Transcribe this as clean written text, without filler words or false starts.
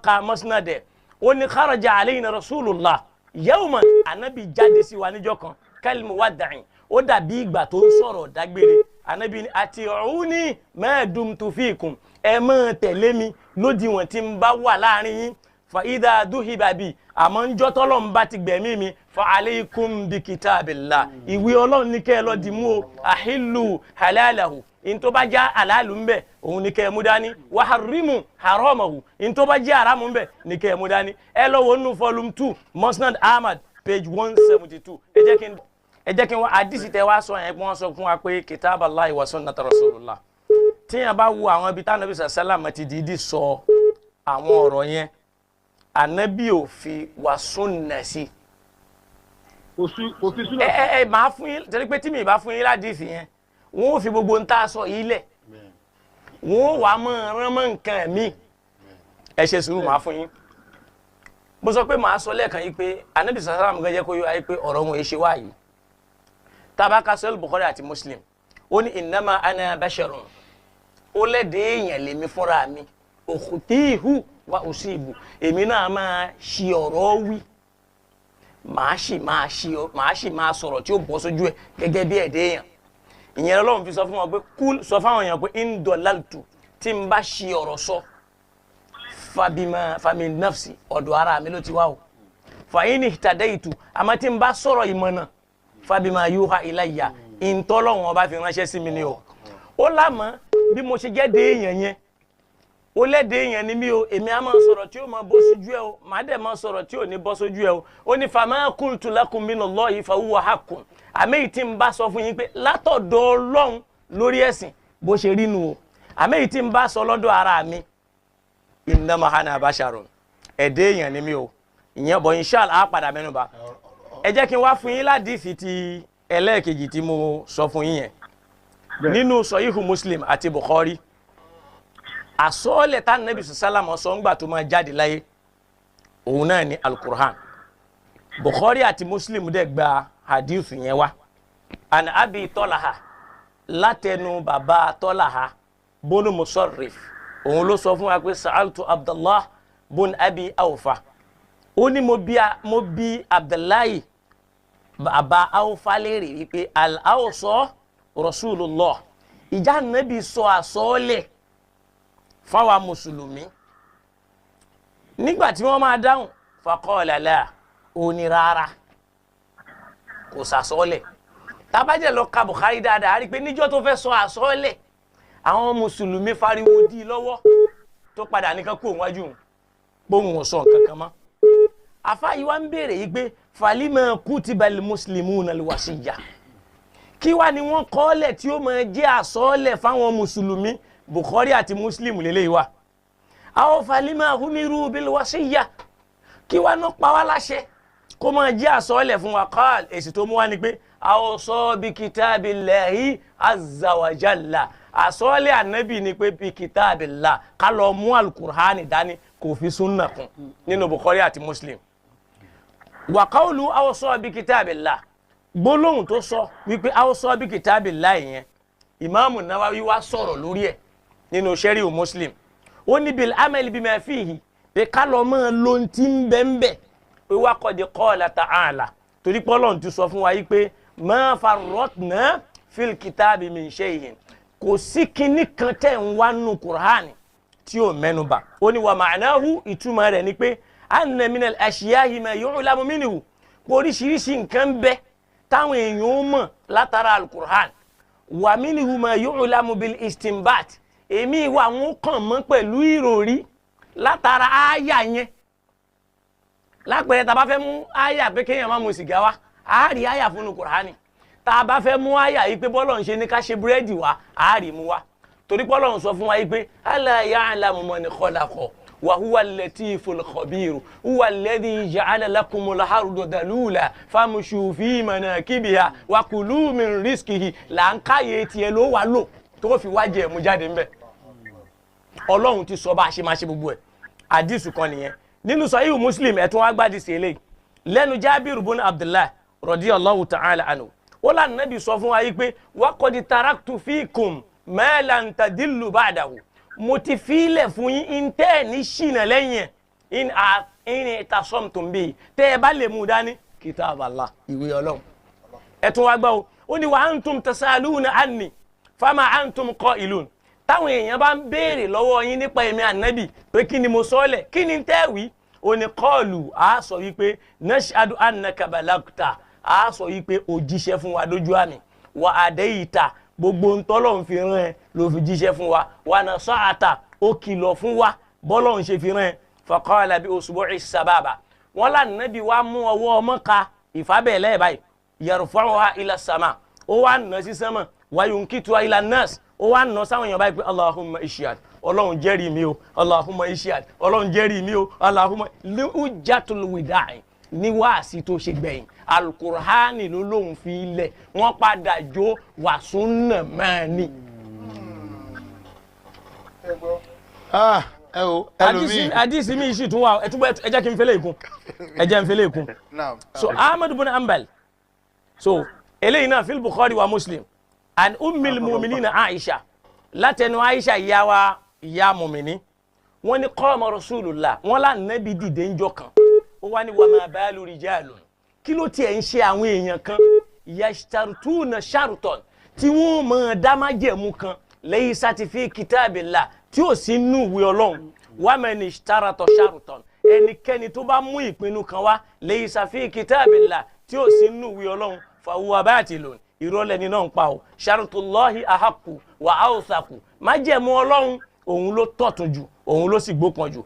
ka musnad ó ní kharaja alayna rasulullah yawman anabi jáde sí wa níjọ́ kan kalimu wada'in ó dàbí ìgbà tó ń sọ̀rọ̀ dágbére anabi ní ati'uni ma dumtu fikum ẹ máa tẹ̀lé mi lódiwọ̀n tí ń bá wà láàrin yín fa idha duhiba bi àmọ́ ń jọ́ tọ́lọ́run bá ti gbẹ̀mí mi fa alaykum bi kitabillah ìwé Ọlọ́run ní kẹ́ ẹ lọ dì mú o ahillu halalahu in tó bá já halalu ń bẹ òun ní kẹ́ ẹ mú dání wa harrimu haramahu in tó bá jẹ́ haramu ń bẹ ní kẹ́ ẹ mú dání ẹ lọ wo nínú volume 2 Musnad Ahmad page 172 ẹ jẹ́ kí n wá àdìsí tẹ wá sọ yẹn pé wọ́n sọ fún wa pé kitaballahi wa sunnata rasulullah tíyẹn bá wo àwọn ibi táwọn Nabi sallam ti dìídì sọ àwọn ọ̀rọ̀ yẹn Ànábì ò fi wa sunna sí kò fi sunna máa fún yín torí pé tí mi bá fún yín ládìsí yẹn wọn ò fi gbogbo ń tá sọ yìí lẹ̀ wọn ò wá rán mọ́ nǹkan mi ẹ ṣe sùúrù máa fún yín mo sọ pé màá sọ lẹ́ẹ̀kan yìí pé Ànábì sallam gẹ́gẹ́ kó yọ ayé pé ọ̀rọ̀ wọn ṣe wá yìí tabaka sọ́ọ̀lù Bukhari àti Muslim ó ní innama ana basharun ó lẹ́dẹ̀ẹ́ èèyàn lèmi fúnra mi ukhtihu wa usibu èmi náà máa ṣi ọ̀rọ̀ wí màá sì máa sọ̀rọ̀ tí ó bọ́ sójú ẹ̀ gẹ́gẹ́ bí ẹ̀dẹ́ èèyàn ìyẹn Ọlọ́run fi sọ fún wọn pé kúl sọ fáwọn èèyàn pé in dalaltu tí n bá ṣi ọ̀rọ̀ sọ fami nafsi ọ̀dọ̀ ara mi ló ti wá o fa in ihtadaytu àmọ́ tí n bá sọ̀rọ̀ ìmọ̀nà fabima yuha ilayya in tọ́lọ́wọ́n bá fi ránṣẹ́ sí mi ni o ó lámọ́ bí mo ṣe jẹ́ dé èèyàn yẹn ó lẹ́dẹ̀ èèyàn ni mí o èmi á máa sọ̀rọ̀ tí ó máa bọ́ sójú ẹ o màá dẹ̀ máa sọ̀rọ̀ tí ò ní bọ́ sójú ẹ o ó ní fama qultu lakum minallahi fa huwa haqqun àmẹ́yìí tí ń bá sọ fún yín pé látọ̀dọ̀ Ọlọ́run lórí ẹ̀sìn bó ṣe rí nu o àmẹ́yìí tí ń bá sọ lọ́dọ̀ ara mi innama ana basharun ẹ̀dẹ̀ èèyàn ni mí o ìyẹn bọ̀ inshallah á padà mẹ́nu bà ẹ jẹ́ kí n wá fún yín ládìsí ti ẹlẹ́ẹ̀kejì tí mo sọ fún yín yẹn nínú Sahihu Muslim àti Bukhari àsọ́ọ̀lẹ̀ tá Nabi sallam sọ ńgbà tó máa jáde láyé òun náà ni al-Qur'an Bukhari àti Muslim dẹ̀ gba hadith yẹn wá an Abi Tolaha látẹnu bàbá Tolaha bónú Musarrif òun ló sọ fún wa pé sa'altu Abdullah bun Abi Awfa ó ní mo bí Abdullahi bàbá Awfa léèrè wípé al-awsa Rasulullah ìjà Nabi sọ àsọ́ọ̀lẹ̀ fáwa mùsùlùmí nígbà tí wọ́n máa dáhùn faqala la ó ní rárá kò sàsọ́ọ̀lẹ̀ tábàjẹ́ lọ ka Bukhari dáadáa rí pé níjọ́ tó fẹ́ sọ àsọ́ọ̀lẹ̀ àwọn mùsùlùmí fariwo dí lọ́wọ́ tó padà nìkan kú òun wájú gbóhùn ọ̀sán kankan mọ́ àfáà yìí wá ń béèrè yìí pé falima kutibal muslimuna alwasiyya kí wá ni wọ́n kọ́lẹ̀ tí ó máa jẹ́ àsọ́ọ̀lẹ̀ fáwọn mùsùlùmí Bukhari àti Muslim lélẹ́yìí wá aw falima humiru bil wasiyya kí wá náà pa wá láṣẹ kó máa jẹ́ àsọ́ọ̀lẹ̀ fún wa qal èsì tó mú wá ni pé awsa bi kitabillahi azza wa jalla àsọ́ọ̀lẹ̀ ànábì ni pé bi kitabillah ká lọ mú al-Qur'ani dání kò fi súnnà kún nínú Bukhari àti Muslim wa qawlu awsa bi kitabillah gbólóhùn tó sọ wípé awsa bi kitabillah yẹn Imamu Nawawi wá sọ̀rọ̀ lórí ẹ̀ nínú Sharih Muslim ó ní bil amali bima fihi pé ká lọ mọ́ ló ti ń bẹ́ẹ̀ pé wá qad qala ta'ala torí pé Ọlọ́run ti sọ fún wa yí pé ma farratna fil kitabi min shay'in kò sí kinní kan tẹ̀ ń wá nínú Kùránì tí ó mẹ́nubà ó ní wa ma'nahu ìtumọ̀ rẹ̀ ni pé anna minal ashiyahi ma yu'lamu minhu oríṣiríṣi nǹkan bẹ táwọn èèyàn ó mọ̀ látara al-Qur'an wa minhu ma yu'lamu bil istinbat èmi wà wọn kàn mọ́ pẹ̀lú ìròrí látara àyà yẹn lápẹẹrẹ tá bá fẹ́ mú àyà pé kéèyàn má mu sìgá wá àárí àyà fún Kùránì tá bá fẹ́ mú àyà yìí pé bọ́lọ̀ ń ṣe ní ká ṣe búrẹ́dì wá àárí mú wá torí bọ́lọ̀ ń sọ fún wa yìí pé ala ya'lamu man khalaqa wa huwa al-latiful khabir huwa alladhi ja'ala lakumul arda dalula famshu fi manakibiha wa kulu min rizqihi là ń káyé tiẹ̀ ló wà lò tó fi wá jẹ mú jáde ńbẹ̀ Ọlọ́run ti sọ bá ṣe máa ṣe gbogbo ẹ̀ hadisu kan nìyẹn nínú Sahih Muslim ẹ̀tún wá gbádìí sí eléyìí lẹ́nu Jabir ibn Abdullah radiyallahu ta'ala anhu ó lá Nábì sọ fún wa yìí pé wa qad taraktu fikum ma lan tadillu ba'dahu mo ti fílẹ̀ fún yín intẹ́ ní ṣìnà lẹ́yìn ẹ̀ in i'tasamtum bihi tẹ́ ẹ bá lè mú dání kitab Allah ìwé Ọlọ́run ẹ tún wá gbọ́ o ó ní wa antum tasaluna anni fama antum qailun táwọn èèyàn bá ń béèrè lọ́wọ́ yín nípa èmi ànábì pé kí ni mo sọ́lẹ̀ kí ni tẹ́ wí ó ní qalu a sọ wípé nashhadu annaka balagta a sọ wípé ó jíṣẹ́ fún wa lójú àmì wa adayta gbogbo ntọ́lọ́run fi rán ẹ ló fi jíṣẹ́ fún wa nasa'ata ó kìlọ̀ fún wa bọ́lọ́run ṣe fi rán ẹ faqala bi usbu'i sababa wọ́n lànàbí wa mú ọwọ́ ọmọ ka ìfábẹ́ẹ̀lẹ́ báyìí yarfa'uha ila sama ó wá nà sí sánmà wa yunkituha ila nas ó wá nà sáwọn èèyàn báyìí pé Allahumma ishhad ọlọ́run jẹ́rìí mi o Allahumma ishhad ọlọ́run jẹ́rìí mi o Allahumma hujjatul wada'i ní wáàsí tó ṣe gbẹ̀yìn alukur'ani ló lóun fi ilẹ̀ wọ́n padà jó wàsúnà máa ní. ẹ o ẹlòmíì àdìsí mi sì tún wà ẹ jẹ́ kí n fẹ́lẹ̀ ìkún ẹ jẹ́ n fẹ́lẹ̀ ìkún. So Ahmad bin Hanbal so eléyìí náà fil Bukhari wa Muslim an ummil mu'minina Aisha látẹnu Aisha ìyá mùmìnì wọ́n ní qama Rasulullah wọ́n lá nàbí dìde ńjọ́ kan ó wá ní wa ma balu rijalun kí ló tiẹ̀ ń ṣe àwọn èèyàn kan yashtartuna sharton tí wọ́n mọ̀ dámájẹ̀mú kan laysat fi kitabillah tí ó sì nú ìwé Ọlọ́run wa man ishtarata sharton ẹnikẹ́ni tó bá mú ìpinnu kan wá laysa fi kitabillah tí ó sì nú ìwé Ọlọ́run fa huwa batilun ìrọ̀lẹ́ ni náà ń pa o shartullahi ahaqqu wa awthaqu májẹ̀mú Ọlọ́run òun ló tọ̀tún jù òun ló sì gbópọn jù.